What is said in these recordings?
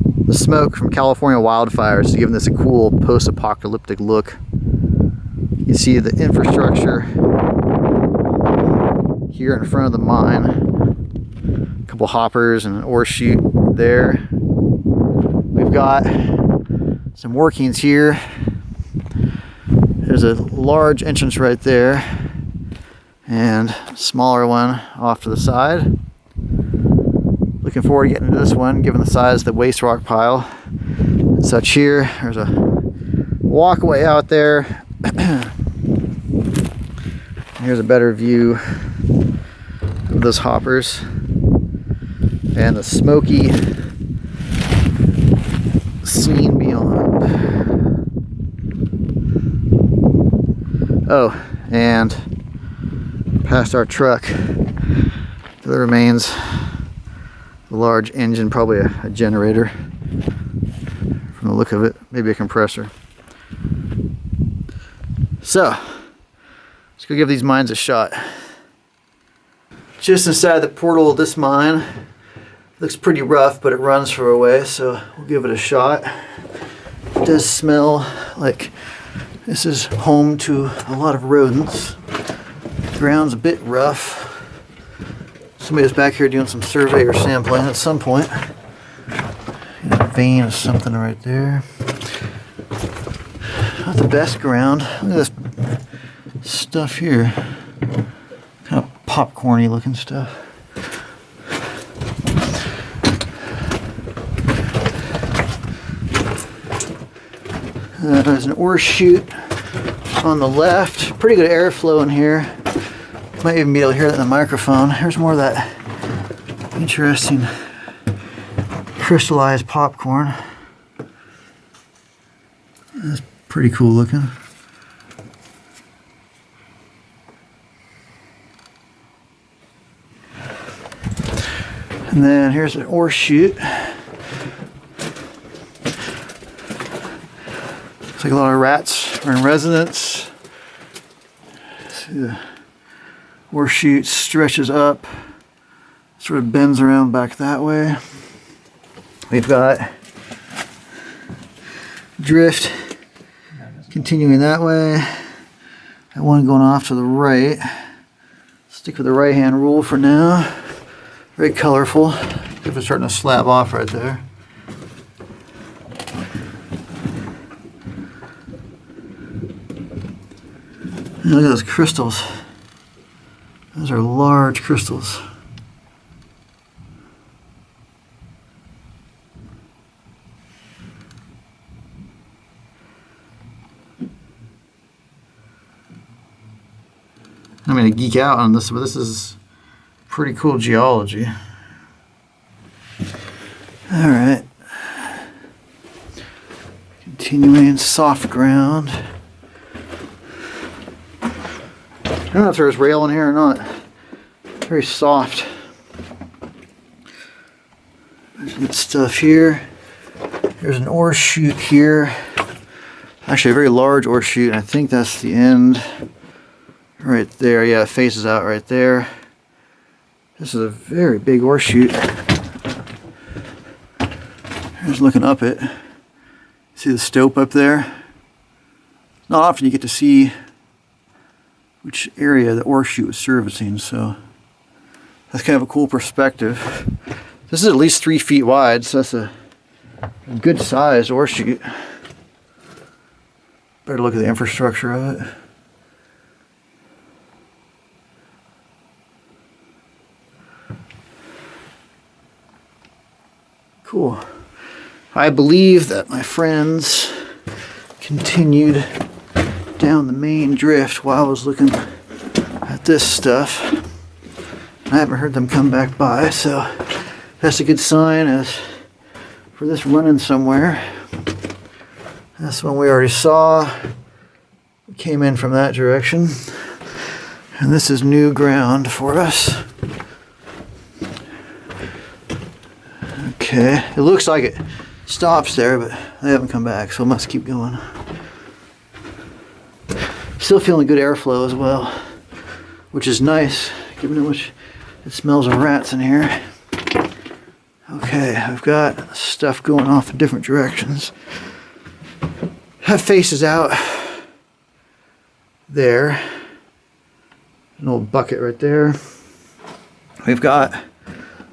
The smoke from California wildfires is giving this a cool post-apocalyptic look. You see the infrastructure here in front of the mine. A couple hoppers and an ore chute there. We've got some workings here. There's a large entrance right there and a smaller one off to the side. Looking forward to getting into this one, given the size of the waste rock pile and such here. There's a walkway out there. Here's a better view of those hoppers and the smoky scene beyond. Oh, and past our truck, there remains a large engine, probably a generator from the look of it, maybe a compressor. So, let's go give these mines a shot. Just inside the portal of this mine, looks pretty rough, but it runs for a way, so we'll give it a shot. It does smell like this is home to a lot of rodents. The ground's a bit rough. Somebody was back here doing some survey or sampling at some point. A vein of something right there. Not the best ground. Look at this stuff here. Kind of popcorny looking stuff. There's an ore chute on the left. Pretty good airflow in here. Might even be able to hear that in the microphone. Here's more of that interesting crystallized popcorn. That's pretty cool looking. And then here's an ore chute. Looks like a lot of rats are in residence. See the ore chute stretches up, sort of bends around back that way. We've got drift continuing that way. That one going off to the right. Stick with the right hand rule for now. Very colorful. If it's starting to slab off right there. And look at those crystals. Those are large crystals. I'm going to geek out on this, but this is pretty cool geology. All right. Continuing soft ground. I don't know if there's rail in here or not. Very soft. There's good stuff here. There's an ore chute here. Actually, a very large ore chute. I think that's the end. Right there, yeah, it faces out right there. This is a very big ore chute. Here's looking up it. See the stope up there? Not often you get to see which area the ore chute was servicing, so that's kind of a cool perspective. This is at least 3 feet wide, so that's a good sized ore chute. Better look at the infrastructure of it. Cool. I believe that my friends continued down the main drift while I was looking at this stuff. I haven't heard them come back by, so that's a good sign as for this running somewhere. That's one we already saw. We came in from that direction. And this is new ground for us. Okay, it looks like it stops there, but they haven't come back, so I must keep going. Still feeling good airflow as well, which is nice, given how much it smells of rats in here. Okay, I've got stuff going off in different directions. That faces out there. An old bucket right there. We've got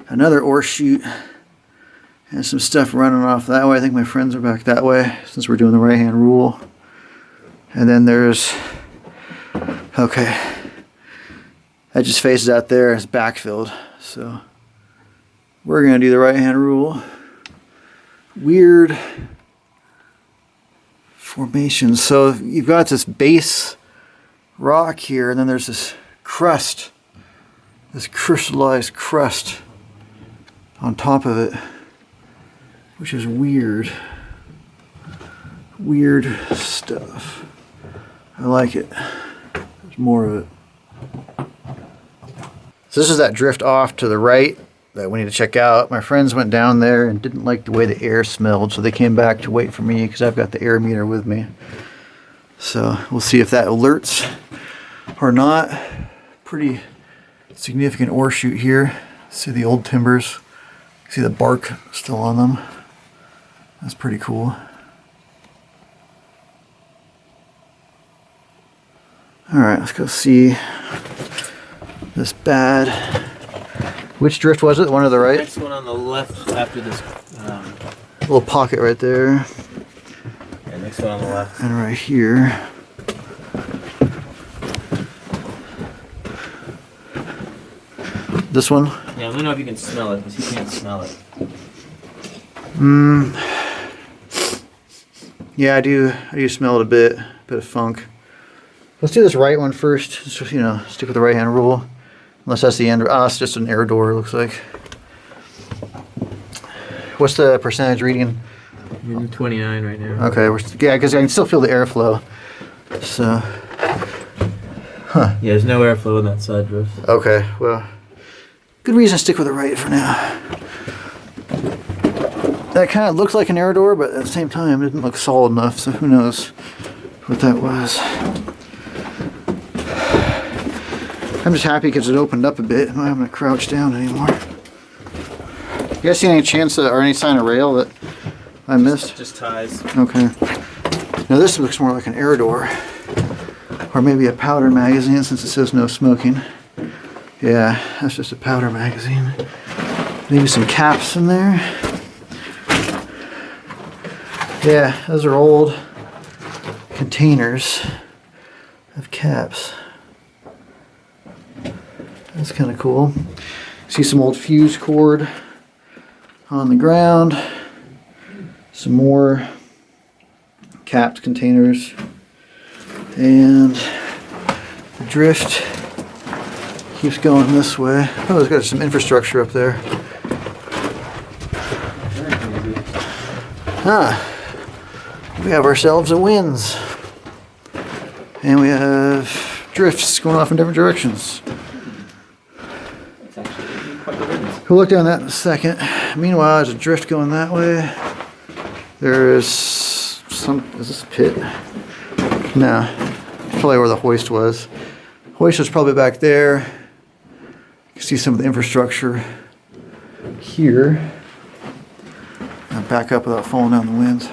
another ore chute and some stuff running off that way. I think my friends are back that way since we're doing the right hand rule. And then there's, okay, that just faces out there. It's backfilled. So we're going to do the right hand rule. Weird formation. So you've got this base rock here, and then there's this crust, this crystallized crust on top of it, which is weird. Weird stuff. I like it. There's more of it. So this is that drift off to the right that we need to check out. My friends went down there and didn't like the way the air smelled, so they came back to wait for me because I've got the air meter with me. So we'll see if that alerts or not. Pretty significant ore chute here. See the old timbers. See the bark still on them. That's pretty cool. Alright, let's go see this bad. Which drift was it? The one to the right? Next one on the left after this. Little pocket right there. Yeah, next one on the left. And right here. This one? Yeah, let me know if you can smell it, because he can't smell it. Yeah, I do smell it a bit of funk. Let's do this right one first. Just, you know, stick with the right hand rule. Unless that's the end. Ah, it's just an air door, it looks like. What's the percentage reading? You're 29 right now. Okay, yeah, because I can still feel the airflow. So, Yeah, there's no airflow in that side drift. okay, well, good reason to stick with the right for now. That kind of looks like an air door, but at the same time, it didn't look solid enough, so who knows what that was. I'm just happy because it opened up a bit. I'm not having to crouch down anymore. You guys see any chance or any sign of rail that I missed? Just ties. Okay. Now this looks more like an air door. Or maybe a powder magazine since it says no smoking. Yeah, that's just a powder magazine. Maybe some caps in there. Yeah, those are old containers of caps. That's kind of cool. See some old fuse cord on the ground. Some more capped containers. And the drift keeps going this way. Oh, it's got some infrastructure up there. Ah, we have ourselves a winds. And we have drifts going off in different directions. We'll look down that in a second. Meanwhile, there's a drift going that way. There's some, is this a pit? No, probably where the hoist was. Hoist was probably back there. You can see some of the infrastructure here. I'll back up without falling down the winds.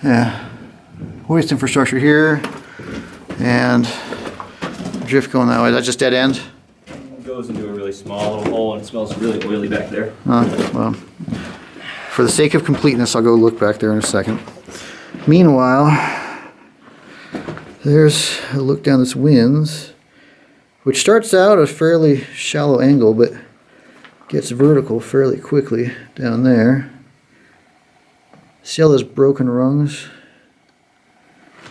Yeah, hoist infrastructure here, and drift going that way. That's just dead end? It goes into a really small little hole and it smells really oily back there. Well, for the sake of completeness, I'll go look back there in a second. Meanwhile, there's a look down this winds, which starts out at a fairly shallow angle, but gets vertical fairly quickly down there. See all those broken rungs?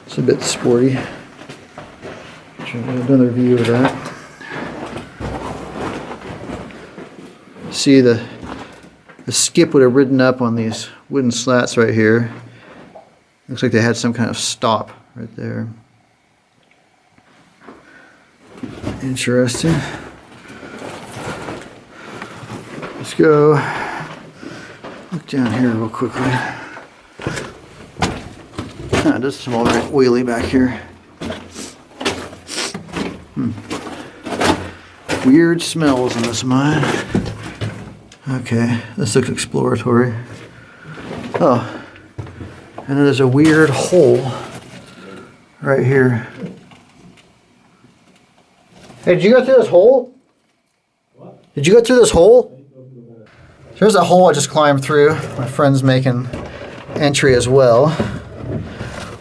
It's a bit sporty. Should have another view of that. See the skip would have ridden up on these wooden slats right here. Looks like they had some kind of stop right there. Interesting. Let's go look down here real quickly. It does smell very oily back here. weird smells in this mine. Okay, this looks exploratory. Oh, and there's a weird hole right here. Hey, did you go through this hole? What? Did you go through this hole? There's a hole I just climbed through. My friend's making entry as well.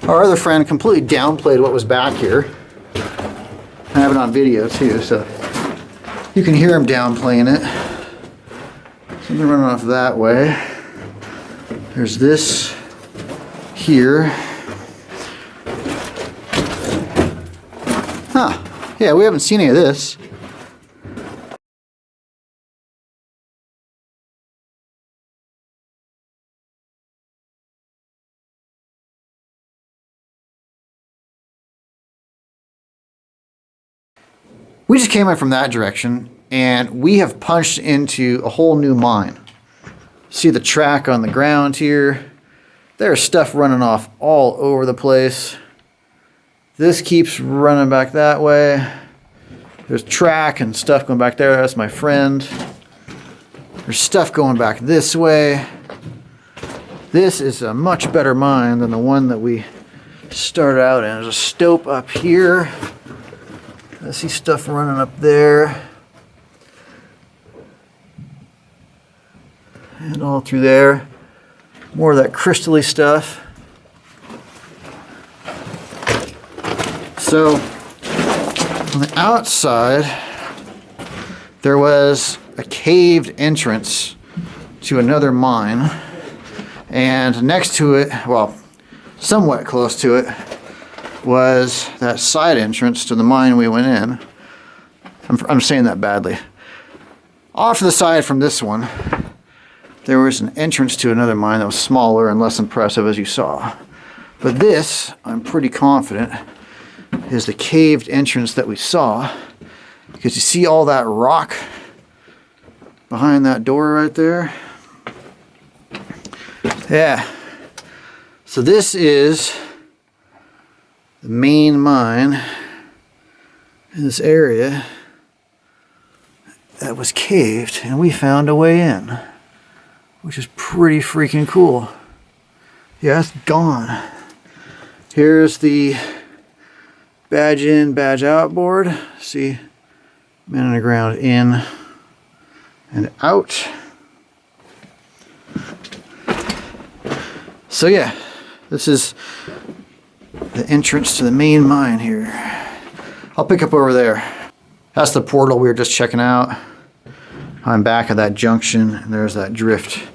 Our other friend completely downplayed what was back here. I have it on video too, so you can hear him downplaying it. Something running off that way. There's this here. Huh. Yeah, we haven't seen any of this. We just came in from that direction, and we have punched into a whole new mine. See the track on the ground here? There's stuff running off all over the place. This keeps running back that way. There's track and stuff going back there. That's my friend. There's stuff going back this way. This is a much better mine than the one that we started out in. There's a stope up here. I see stuff running up there. And all through there. More of that crystally stuff. So, on the outside, there was a caved entrance to another mine. And next to it, well, somewhat close to it, was that side entrance to the mine we went in. I'm saying that badly. Off to the side from this one, there was an entrance to another mine that was smaller and less impressive, as you saw. But this, I'm pretty confident, is the caved entrance that we saw, because you see all that rock behind that door right there? Yeah. So this is the main mine in this area that was caved, and we found a way in, which is pretty freaking cool. Yeah, it's gone. Here's the badge in, badge out board. See, man underground in and out. So yeah, this is the entrance to the main mine here. I'll pick up over there. That's the portal we were just checking out. I'm back at that junction, and there's that drift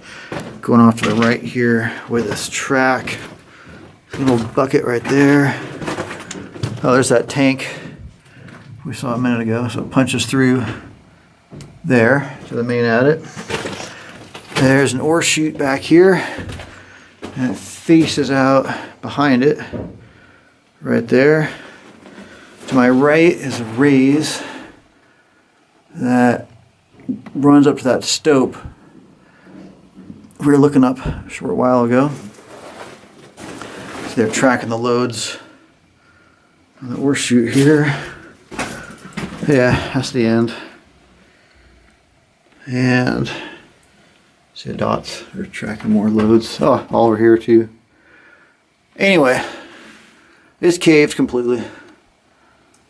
going off to the right here with this track. Little bucket right there. Oh, there's that tank we saw a minute ago. So it punches through there to the main adit. There's an ore chute back here, and it faces out behind it right there. To my right is a raise that runs up to that stope we were looking up a short while ago. So they're tracking the loads on the ore chute here. Yeah, that's the end. And see the dots, they're tracking more loads. Oh, all over here too. Anyway, it's caved completely.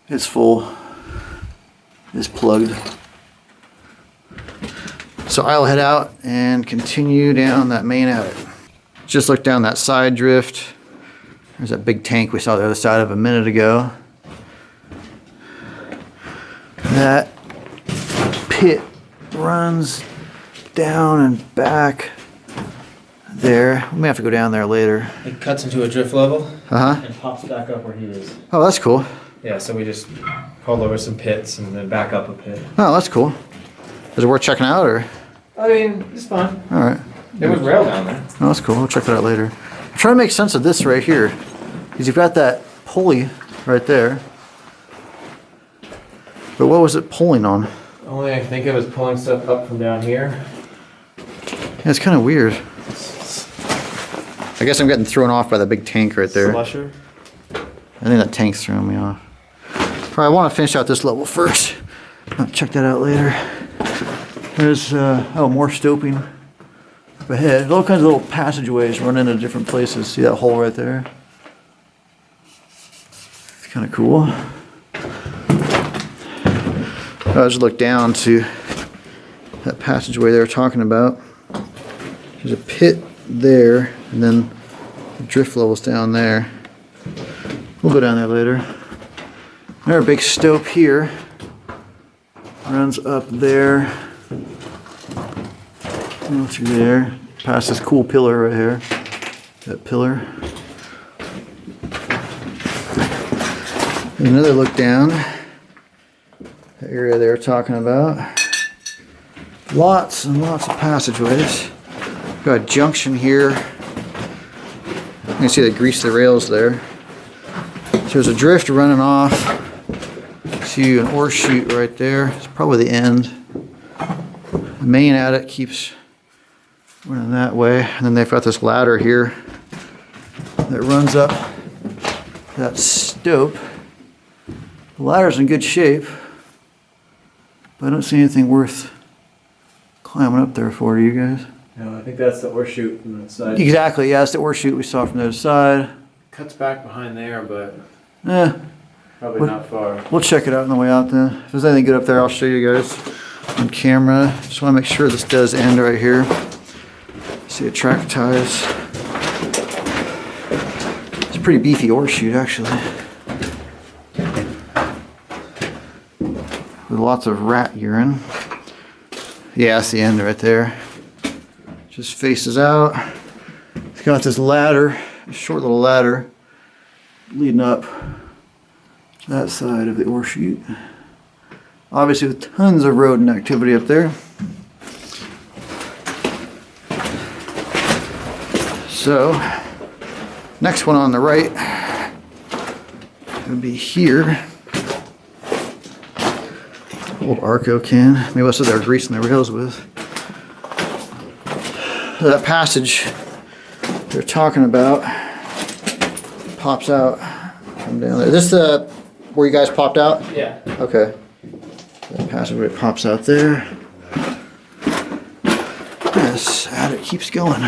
It's full. It's plugged. So I'll head out and continue down that main adit. Just look down that side drift. There's that big tank we saw the other side of a minute ago. That pit runs down and back there. We may have to go down there later. It cuts into a drift level Uh-huh. and pops back up where he is. Oh, that's cool. Yeah, so we just hauled over some pits and then back up a pit. Oh, that's cool. Is it worth checking out, or? I mean, it's fun. All right. There was rail down there. Oh, that's cool. We'll check that out later. I'm trying to make sense of this right here. Because you've got that pulley right there. But what was it pulling on? Only I think it was pulling stuff up from down here. Yeah, it's kind of weird. I guess I'm getting thrown off by the big tank right there. Slusher. I think that tank's throwing me off. All right, I want to finish out this level first I'll check that out later. There's more stoping up ahead. There's all kinds of little passageways running into different places. See that hole right there? It's kind of cool. I'll just look down to that passageway they were talking about. There's a pit there, and then the drift level's down there. We'll go down there later. Another big stope here. Runs up there. Through there. Past this cool pillar right here. That pillar. Another look down. The area they were talking about. Lots and lots of passageways. Got a junction here. You can see they greased the rails there. So there's a drift running off to an ore chute right there. It's probably the end. The main adit keeps running that way. And then they've got this ladder here that runs up that stope. The ladder's in good shape, but I don't see anything worth climbing up there for, do you guys? No, I think that's the ore chute from the side. Exactly, yeah, it's the ore chute we saw from the other side. Cuts back behind there, but Probably What- not far. We'll check it out on the way out then. If there's anything good up there, I'll show you guys on camera. Just want to make sure this does end right here. See the track ties. It's a pretty beefy ore chute actually. With lots of rat urine. Yeah, that's the end right there. Just faces out. It's got this ladder, a short little ladder, leading up that side of the ore chute. Obviously with tons of rodent activity up there. So, next one on the right would be here. Old Arco can. Maybe that's what they're greasing their rails with. That passage they're talking about pops out from down there. Is this where you guys popped out? Yeah. Okay. That passageway pops out there. Yes, and it keeps going.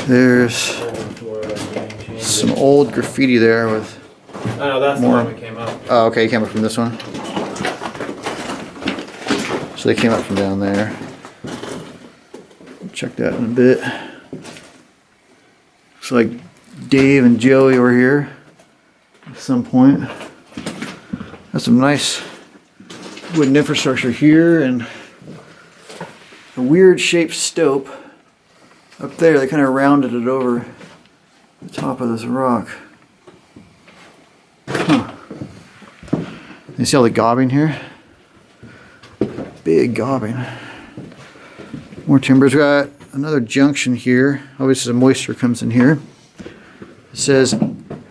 There's some old graffiti there with. I know that's More. the one we came up. Oh, okay, you came up from this one. So they came up from down there. Check that in a bit. Looks like Dave and Joey were here at some point. That's some nice wooden infrastructure here and a weird shaped stope up there. They kind of rounded it over the top of this rock. Huh. You see all the gobbing here? Big gobbing. More timbers. Got another junction here. Obviously the moisture comes in here. It says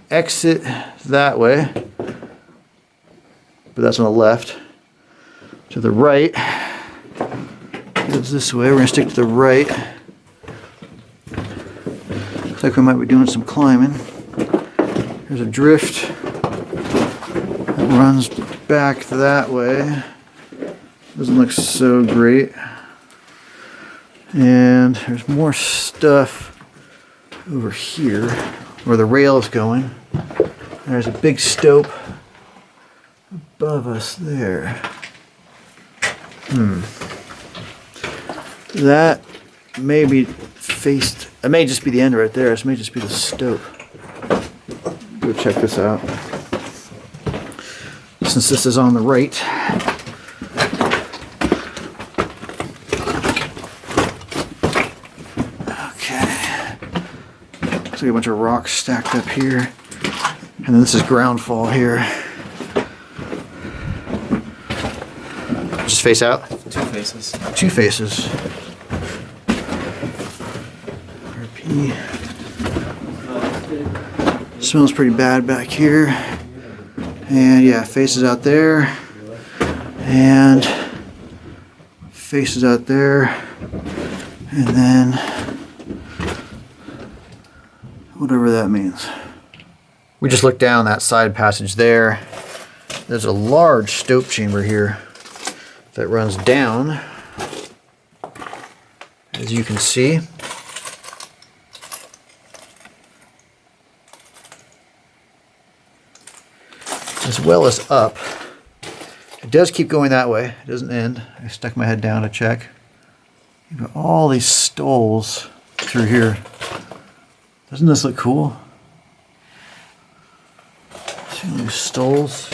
exit that way, but that's on the left. To the right goes this way. We're gonna stick to the right. Looks like we might be doing some climbing. There's a drift that runs back that way. Doesn't look so great. And there's more stuff over here where the rail is going. There's a big stope above us there. That may be faced, it may just be the end right there. This may just be the stope. Go check this out. Since this is on the right. Okay. Looks like a bunch of rocks stacked up here. And then this is ground fall here. Just face out? Two faces. Two faces. RP. Smells pretty bad back here. And yeah, faces out there. And faces out there. And then whatever that means. We just looked down that side passage there. there's a large stope chamber here that runs down, as you can see. As well as up. It does keep going that way. It doesn't end. I stuck my head down to check. You've got all these stoles through here. Doesn't this look cool? See all these stoles?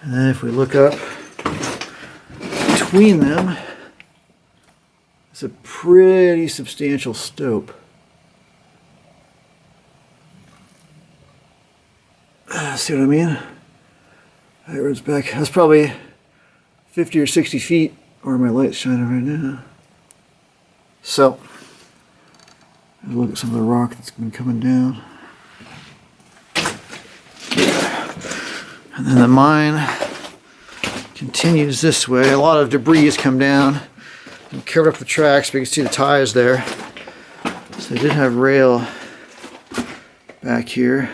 And then if we look up between them, it's a pretty substantial stope. See what I mean? That runs back. That's probably 50 or 60 feet where my light's shining right now. So, look at some of the rock that's been coming down. And then the mine continues this way. A lot of debris has come down and covered up the tracks, but you can see the ties there. So they did have rail back here.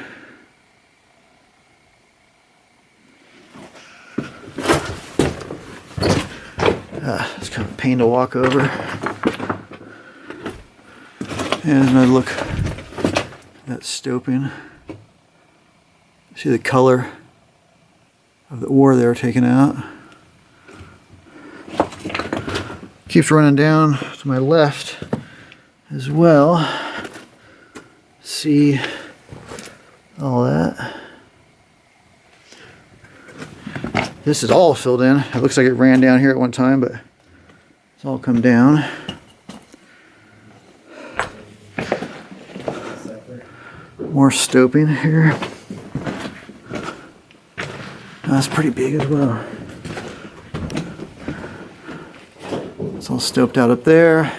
It's kind of a pain to walk over. And another look at that stoping. See the color of the ore they were taking out. Keeps running down to my left as well. See all that. This is all filled in. It looks like it ran down here at one time, but it's all come down. More stoping here. That's pretty big as well. It's all stoped out up there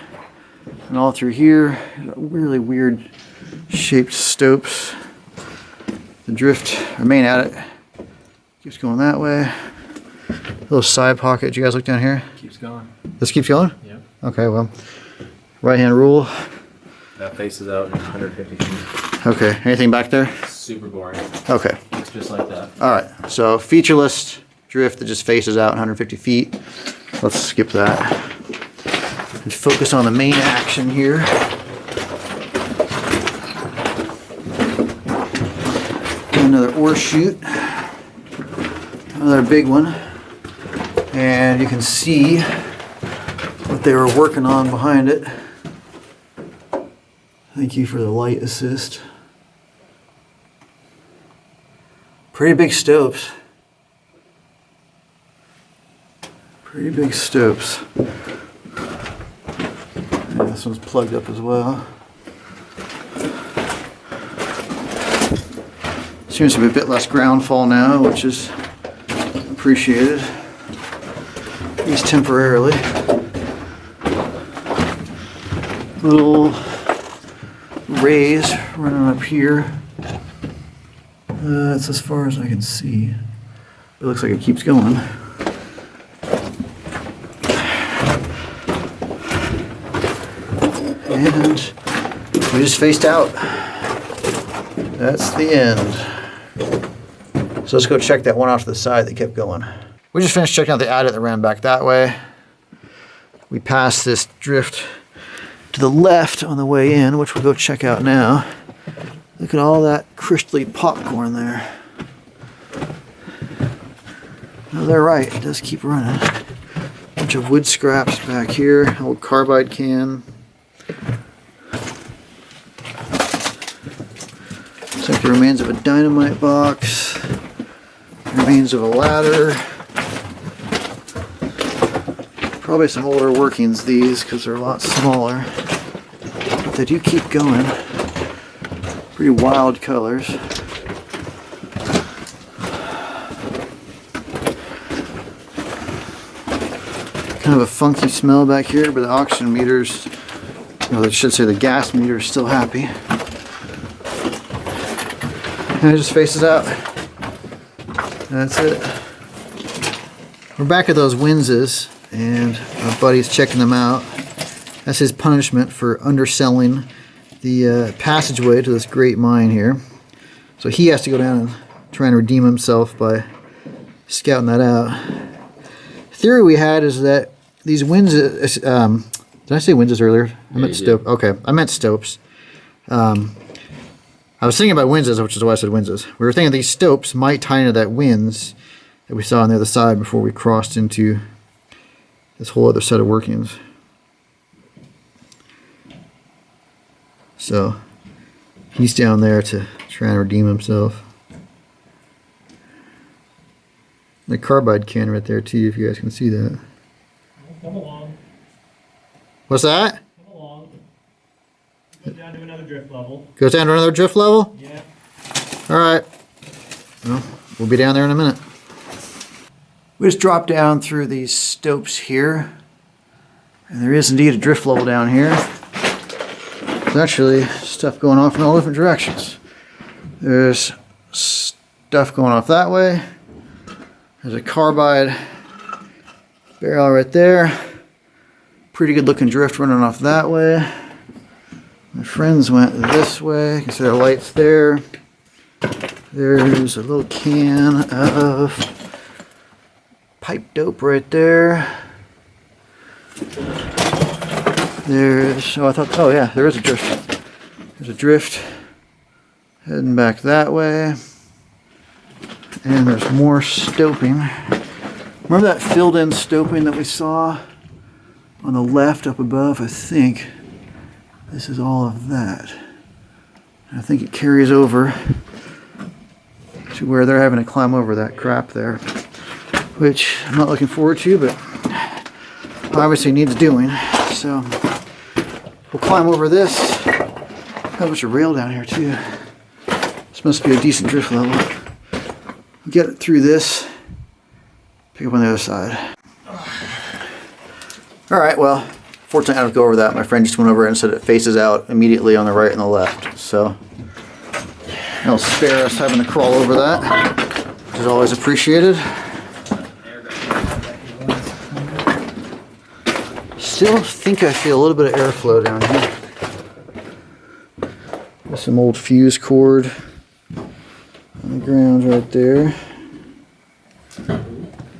and all through here. Really weird shaped stopes. The drift, remain at it. Keeps going that way. Little side pocket. Did you guys look down here? Keeps going. This keeps going? Yep. Okay, well, right hand rule. That faces out in 150 feet. Okay, anything back there? Super boring. Okay. It's just like that. All right, so featureless drift that just faces out 150 feet. Let's skip that. And focus on the main action here. Got another ore chute. Another big one. And you can see what they were working on behind it. Thank you for the light assist. Pretty big stopes. Pretty big stopes. And this one's plugged up as well. Seems to be a bit less ground fall now, which is appreciated. At least temporarily. Little rays running up here. That's as far as I can see. It looks like it keeps going. And we just faced out. That's the end. So let's go check that one off to the side that kept going. We just finished checking out the adit that ran back that way. We passed this drift to the left on the way in, which we'll go check out now. Look at all that crystally popcorn there. No, they're right. It does keep running. Bunch of wood scraps back here. Old carbide can. Looks like the remains of a dynamite box. Remains of a ladder. Probably some older workings, these, because they're a lot smaller. But they do keep going. Pretty wild colors. Kind of a funky smell back here, but the oxygen meters, well, I should say the gas meter is still happy. And it just faces out. That's it. We're back at those Winses, and our buddy's checking them out. That's his punishment for underselling the passageway to this great mine here. So he has to go down and try and redeem himself by scouting that out. Theory we had is that these winds, did I say winds earlier? I meant Stopes. Okay, I meant Stopes. I was thinking about Winses, which is why I said Winses. We were thinking these Stopes might tie into that winds that we saw on the other side before we crossed into this whole other set of workings. So he's down there to try and redeem himself. The carbide can right there too, if you guys can see that. Come along. What's that? Come along. Go down to another drift level. Goes down to another drift level? Yeah. Alright. Well, we'll be down there in a minute. We just dropped down through these Stopes here. And there is indeed a drift level down here. There's actually stuff going off in all different directions. There's stuff going off that way. There's a carbide barrel right there. Pretty good looking drift running off that way. My friends went this way. You can see their lights there. There's a little can of pipe dope right there. There's, oh yeah, there is a drift. There's a drift heading back that way. And there's more stoping. Remember that filled in stoping that we saw on the left up above? I think this is all of that. I think it carries over to where they're having to climb over that crap there, which I'm not looking forward to, but obviously needs doing. So we'll climb over this. Got a bunch of rail down here too. This must be a decent drift level. Get it through this, pick up on the other side. All right, well, fortunately I don't have to go over that. My friend just went over and said it faces out immediately on the right and the left. So that'll spare us having to crawl over that, which is always appreciated. Still think I feel a little bit of airflow down here. There's some old fuse cord on the ground right there.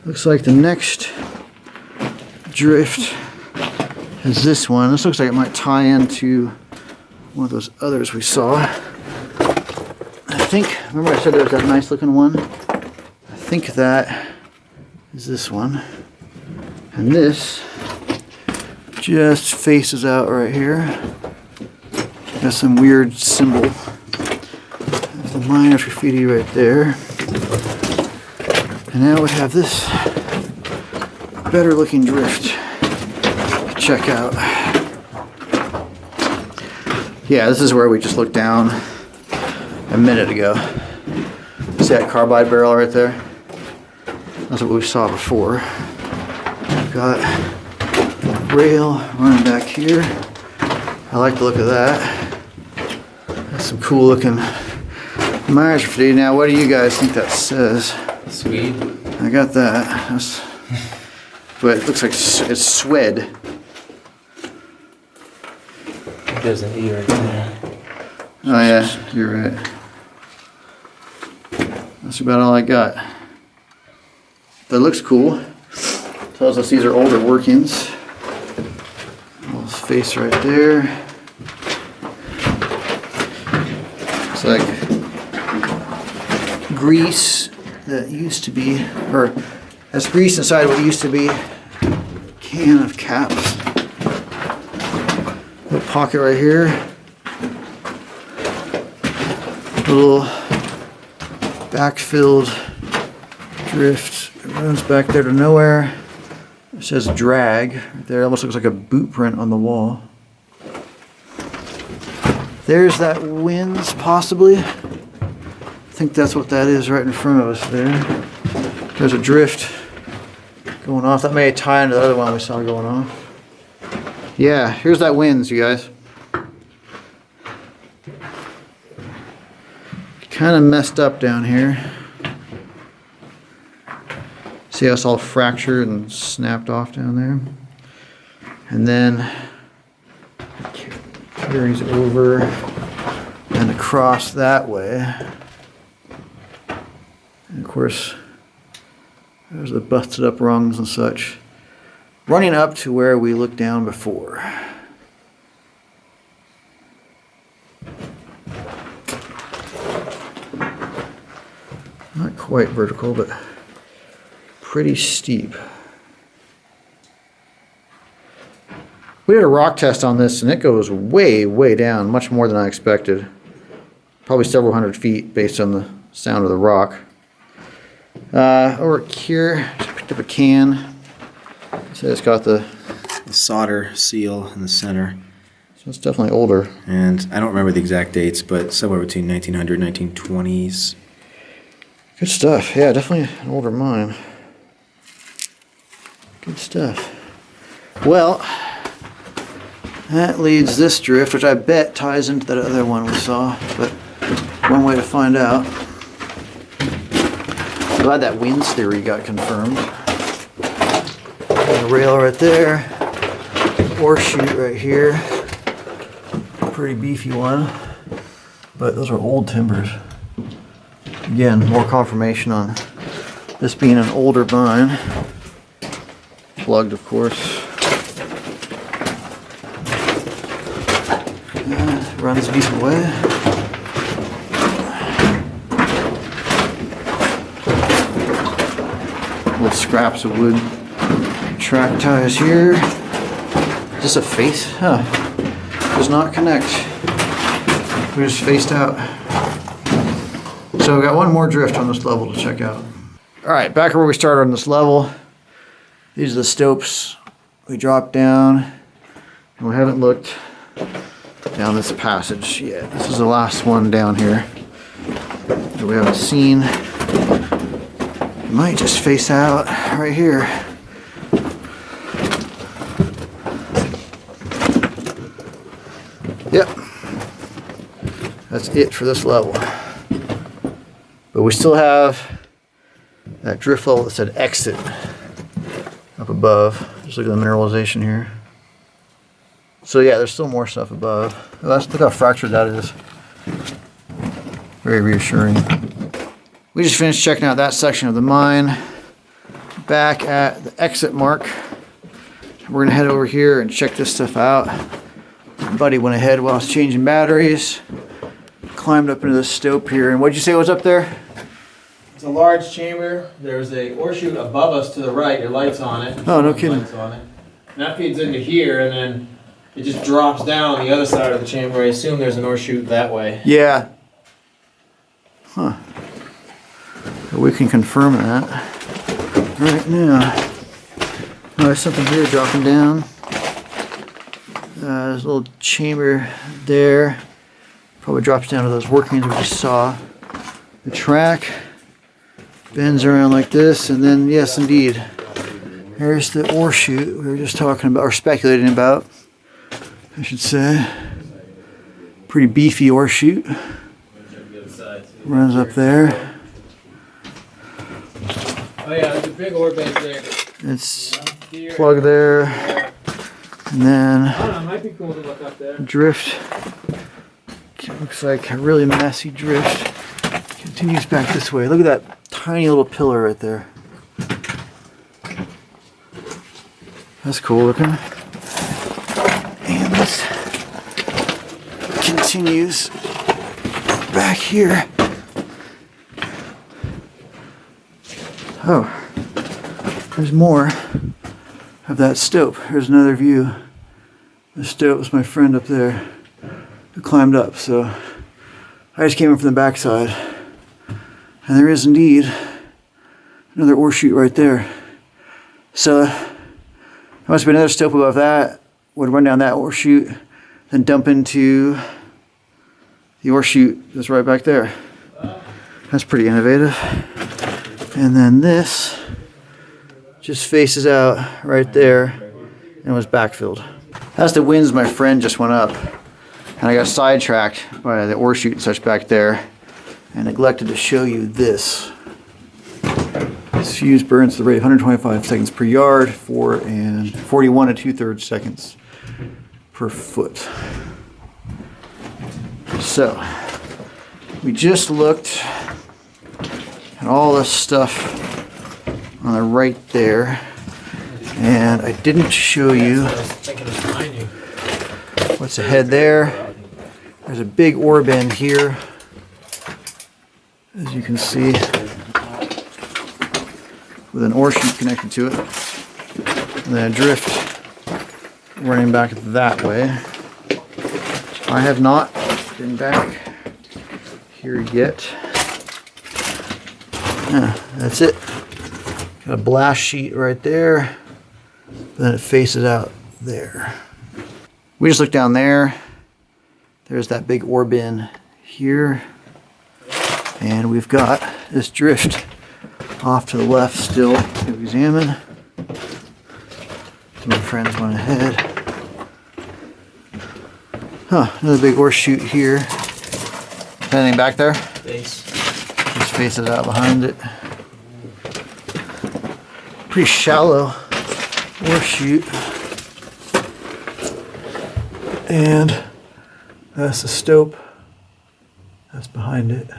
Looks like the next drift is this one. This looks like it might tie into one of those others we saw. I think, remember I said there was that nice looking one? I think that is this one. And this just faces out right here. Got some weird symbol. There's the minus graffiti right there. And now we have this better looking drift to check out. Yeah, this is where we just looked down a minute ago. See that carbide barrel right there? That's what we saw before. We've got rail running back here. I like the look of that. That's some cool looking Myers graffiti. Now, what do you guys think that says? Sweet. I got that. But it looks like it's Swed. There's an E right there. Oh yeah, you're right. That's about all I got. That looks cool. Tells us these are older workings. Little face right there. It's like grease that used to be, or that's grease inside what used to be a can of caps. Little pocket right here. Little backfilled drift. It runs back there to nowhere. It says drag right there. It almost looks like a boot print on the wall. There's that winds, possibly. I think that's what that is right in front of us there. There's a drift going off. That may tie into the other one we saw going off. Yeah, here's that winds, you guys. Kind of messed up down here. See how it's all fractured and snapped off down there? And then it carries over and across that way. And of course, There's the busted up rungs and such. Running up to where we looked down before. Not quite vertical, but pretty steep. We did a rock test on this and it goes way, way down, much more than I expected. Probably several hundred feet based on the sound of the rock. Over here, just picked up a can. So it's got the solder seal in the center. So it's definitely older. And I don't remember the exact dates, but somewhere between 1900 and 1920s. Good stuff. Yeah, definitely an older mine. Good stuff. Well, that leads this drift, which I bet ties into that other one we saw, but one way to find out. Glad that winds theory got confirmed. There's a rail right there. Horseshoe right here. Pretty beefy one. But those are old timbers. Again, more confirmation on this being an older mine. Plugged, of course. Runs a decent way. Little scraps of wood. Track ties here. Is this a face? Huh. Does not connect. We just faced out. So we got one more drift on this level to check out. Alright, back where we started on this level. These are the stopes we dropped down. And we haven't looked down this passage yet. This is the last one down here that we haven't seen. It might just face out right here. Yep. That's it for this level. But we still have that drift level that said exit up above. Just look at the mineralization here. So yeah, there's still more stuff above. Look how fractured that is. Very reassuring. We just finished checking out that section of the mine. Back at the exit mark. We're gonna head over here and check this stuff out. My buddy went ahead while I was changing batteries. Climbed up into the stope here, and what'd you say was up there? It's a large chamber. There's a horseshoe above us to the right. Your light's on it. Oh, no kidding. Lights on it. And that feeds into here, and then it just drops down on the other side of the chamber. I assume there's an horseshoe that way. Yeah. Huh. We can confirm that right now. Oh, there's something here dropping down. There's a little chamber there. Probably drops down to those workings we just saw. The track bends around like this, and then yes, indeed, there's the horseshoe we were just talking about, or speculating about, I should say. Pretty beefy horseshoe. Runs up there. Oh yeah, there's a big ore base there. It's plugged there, and then I don't know, it might be cool to look up there. drift. Looks like a really messy drift. Continues back this way. Look at that tiny little pillar right there. That's cool looking. And this continues back here. Oh, there's more of that stope. Here's another view. The stope was my friend up there who climbed up. So I just came in from the backside. And there is indeed another ore chute right there. So there must be another stope above that. Would run down that ore chute, then dump into the ore chute that's right back there. That's pretty innovative. And then this just faces out right there and was backfilled. That's the winds my friend just went up. And I got sidetracked by the ore chute and such back there and neglected to show you this. This fuse burns the rate of 125 seconds per yard, 41 2/3 seconds per foot. So, we just looked at all this stuff on the right there. And I didn't show you I was thinking of behind you. what's ahead there. There's a big ore bin here, as you can see, with an ore chute connected to it. And then a drift running back that way. I have not been back here yet. That's it. Got a blast sheet right there. Then it faces out there. We just looked down there. There's that big ore bin here. And we've got this drift off to the left still to examine. My friends went ahead. Another big ore chute here. Is anything back there? Base. Just faces out behind it. Pretty shallow ore chute. And that's the stope that's behind it.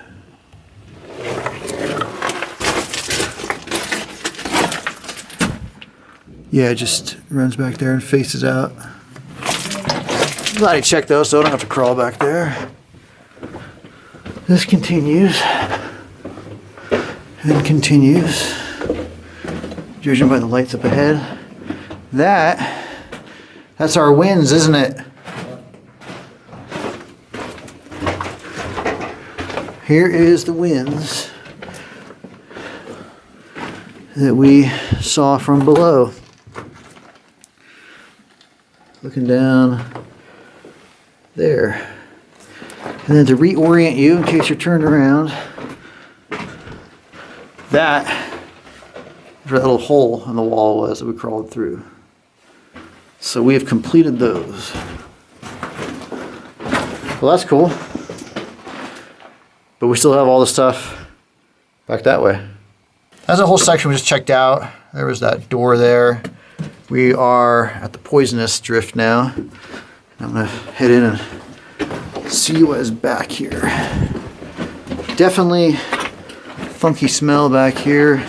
Yeah, it just runs back there and faces out. Glad I checked though, so I don't have to crawl back there. This continues and continues, judging by the lights up ahead. That's our winds, isn't it? Here is the winds that we saw from below. Looking down there. And then to reorient you in case you're turned around, that is where that little hole in the wall was that we crawled through. So we have completed those. Well, that's cool. But we still have all the stuff back that way. That's a whole section we just checked out. There was that door there. We are at the poisonous drift now. I'm gonna head in and see what is back here. Definitely funky smell back here.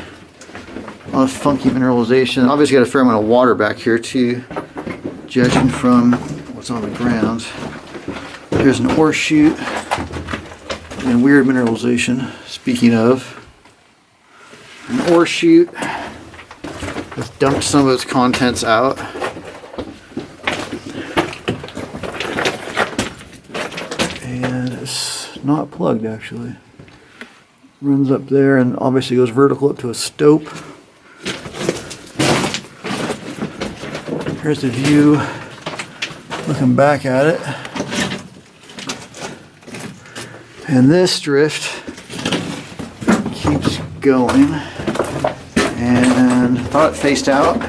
A lot of funky mineralization. Obviously got a fair amount of water back here too, judging from what's on the ground. There's an ore chute and weird mineralization. Speaking of, an ore chute. Let's dump some of its contents out. And it's not plugged actually. Runs up there and obviously goes vertical up to a stope. Here's the view looking back at it. And this drift keeps going. And I thought it faced out,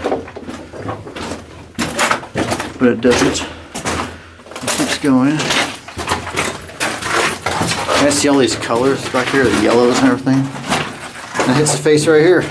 but it doesn't. It keeps going. I see all these colors back here, the yellows and everything. And it hits the face right here.